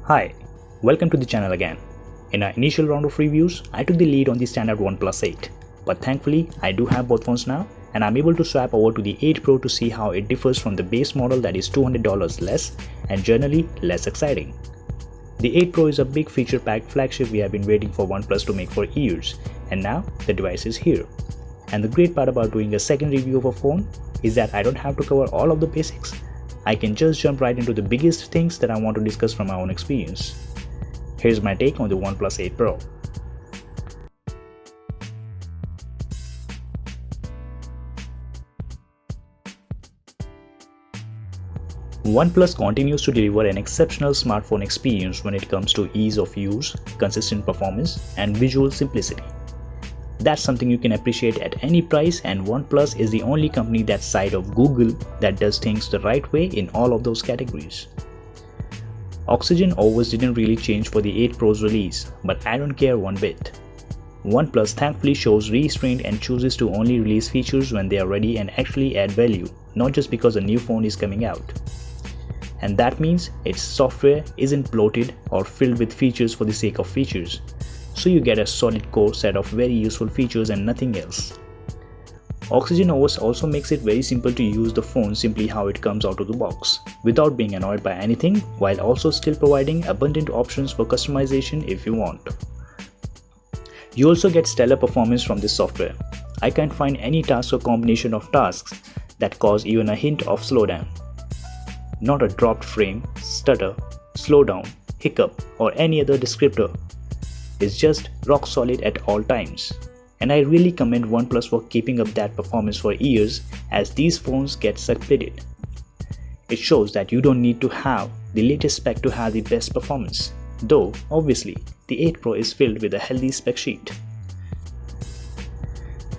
Hi, welcome to the channel again. In our initial round of reviews, I took the lead on the standard OnePlus 8, but thankfully I do have both phones now and I'm able to swap over to the 8 Pro to see how it differs from the base model that is $200 less and generally less exciting. The 8 Pro is a big feature-packed flagship we have been waiting for OnePlus to make for years, and now the device is here. And the great part about doing a second review of a phone is that I don't have to cover all of the basics. I can just jump right into the biggest things that I want to discuss from my own experience. Here's my take on the OnePlus 8 Pro. OnePlus continues to deliver an exceptional smartphone experience when it comes to ease of use, consistent performance, and visual simplicity. That's something you can appreciate at any price, and OnePlus is the only company that side of Google that does things the right way in all of those categories. Oxygen OS didn't really change for the 8 Pro's release, but I don't care one bit. OnePlus thankfully shows restraint and chooses to only release features when they are ready and actually add value, not just because a new phone is coming out. And that means its software isn't bloated or filled with features for the sake of features. So you get a solid core set of very useful features and nothing else. Oxygen OS also makes it very simple to use the phone simply how it comes out of the box, without being annoyed by anything, while also still providing abundant options for customization if you want. You also get stellar performance from this software. I can't find any task or combination of tasks that cause even a hint of slowdown. Not a dropped frame, stutter, slowdown, hiccup, or any other descriptor. It's just rock solid at all times. And I really commend OnePlus for keeping up that performance for years as these phones get updated. It shows that you don't need to have the latest spec to have the best performance, though obviously the 8 Pro is filled with a healthy spec sheet.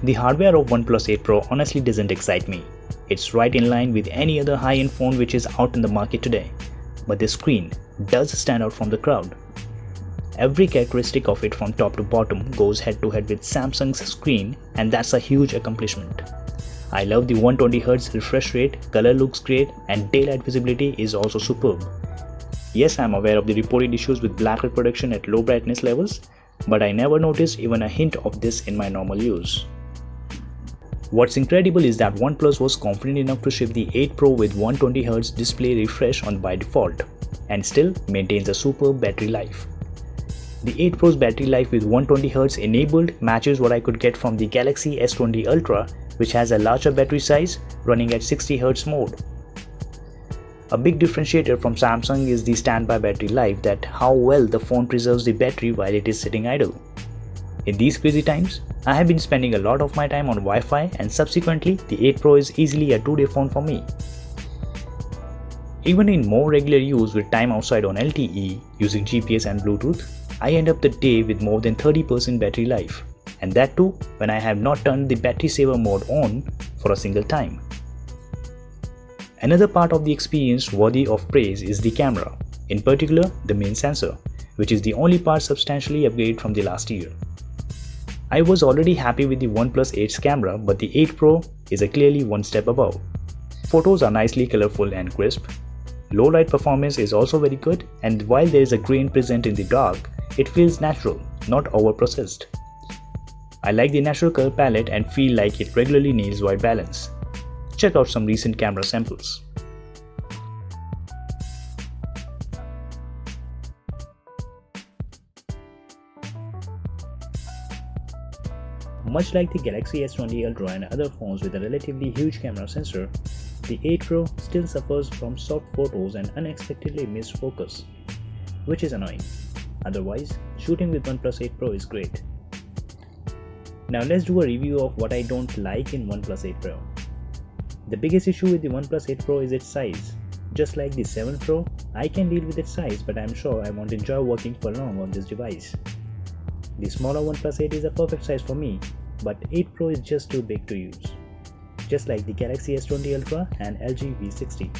The hardware of OnePlus 8 Pro honestly doesn't excite me. It's right in line with any other high-end phone which is out in the market today, but the screen does stand out from the crowd. Every characteristic of it from top to bottom goes head to head with Samsung's screen, and that's a huge accomplishment. I love the 120Hz refresh rate, color looks great, and daylight visibility is also superb. Yes, I'm aware of the reported issues with blacklight production at low brightness levels, but I never noticed even a hint of this in my normal use. What's incredible is that OnePlus was confident enough to ship the 8 Pro with 120Hz display refresh on by default, and still maintains a superb battery life. The 8 Pro's battery life with 120Hz enabled matches what I could get from the Galaxy S20 Ultra, which has a larger battery size running at 60Hz mode. A big differentiator from Samsung is the standby battery life, that how well the phone preserves the battery while it is sitting idle. In these crazy times, I have been spending a lot of my time on Wi-Fi, and subsequently the 8 Pro is easily a 2-day phone for me. Even in more regular use with time outside on LTE using GPS and Bluetooth, I end up the day with more than 30% battery life, and that too when I have not turned the battery saver mode on for a single time. Another part of the experience worthy of praise is the camera, in particular the main sensor, which is the only part substantially upgraded from the last year. I was already happy with the OnePlus 8's camera, but the 8 Pro is a clearly one step above. Photos are nicely colorful and crisp. Low light performance is also very good, and while there is a grain present in the dark, it feels natural, not overprocessed. I like the natural color palette and feel like it regularly nails white balance. Check out some recent camera samples. Much like the Galaxy S20 Ultra and other phones with a relatively huge camera sensor, the 8 Pro still suffers from soft photos and unexpectedly missed focus, which is annoying. Otherwise, shooting with OnePlus 8 Pro is great. Now let's do a review of what I don't like in OnePlus 8 Pro. The biggest issue with the OnePlus 8 Pro is its size. Just like the 7 Pro, I can deal with its size, but I'm sure I won't enjoy working for long on this device. The smaller OnePlus 8 is a perfect size for me, but 8 Pro is just too big to use. Just like the Galaxy S20 Ultra and LG V60.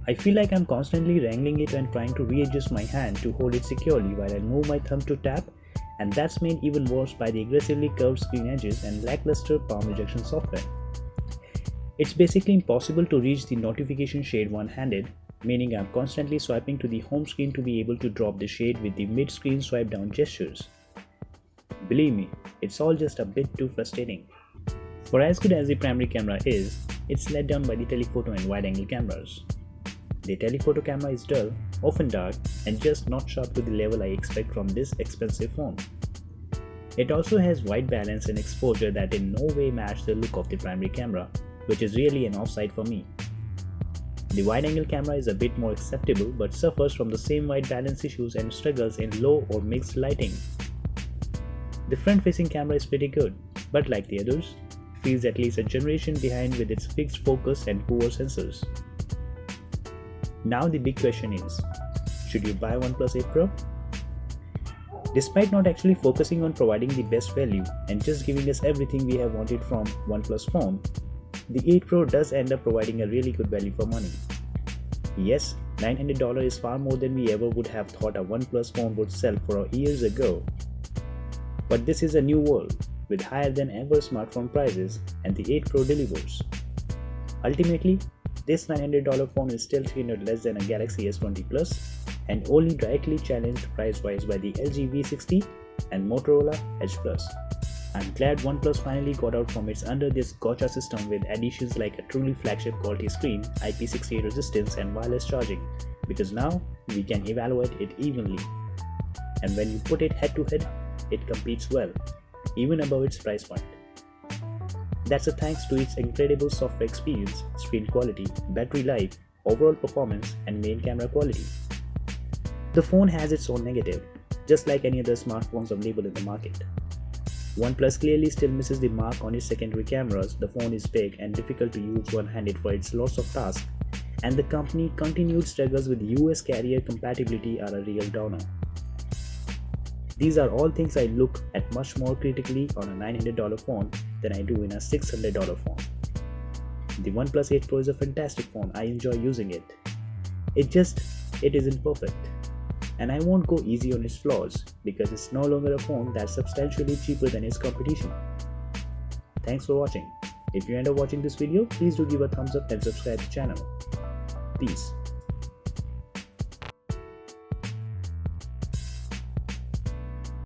I feel like I'm constantly wrangling it and trying to readjust my hand to hold it securely while I move my thumb to tap, and that's made even worse by the aggressively curved screen edges and lackluster palm rejection software. It's basically impossible to reach the notification shade one-handed, meaning I'm constantly swiping to the home screen to be able to drop the shade with the mid-screen swipe down gestures. Believe me, it's all just a bit too frustrating. For as good as the primary camera is, it's let down by the telephoto and wide-angle cameras. The telephoto camera is dull, often dark, and just not sharp to the level I expect from this expensive phone. It also has white balance and exposure that in no way match the look of the primary camera, which is really an offside for me. The wide-angle camera is a bit more acceptable but suffers from the same white balance issues and struggles in low or mixed lighting. The front-facing camera is pretty good, but like the others, feels at least a generation behind with its fixed focus and poor sensors. Now the big question is, should you buy OnePlus 8 Pro? Despite not actually focusing on providing the best value and just giving us everything we have wanted from OnePlus phone, the 8 Pro does end up providing a really good value for money. Yes, $900 is far more than we ever would have thought a OnePlus phone would sell for years ago. But this is a new world, with higher than ever smartphone prices, and the 8 Pro delivers. Ultimately, this $900 phone is still $300 less than a Galaxy S20 Plus and only directly challenged price-wise by the LG V60 and Motorola Edge Plus. I'm glad OnePlus finally got out from its under this gotcha system with additions like a truly flagship quality screen, IP68 resistance and wireless charging, because now we can evaluate it evenly. And when you put it head to head, it competes well, even above its price point. That's a thanks to its incredible software experience, screen quality, battery life, overall performance, and main camera quality. The phone has its own negative, just like any other smartphones available in the market. OnePlus clearly still misses the mark on its secondary cameras. The phone is big and difficult to use one-handed for its lots of tasks, and the company's continued struggles with US carrier compatibility are a real downer. These are all things I look at much more critically on a $900 phone than I do in a $600 phone. The OnePlus 8 Pro is a fantastic phone. I enjoy using it. It isn't perfect. And I won't go easy on its flaws because it's no longer a phone that's substantially cheaper than its competition. Thanks for watching. If you end up watching this video, please do give a thumbs up and subscribe to the channel. Peace.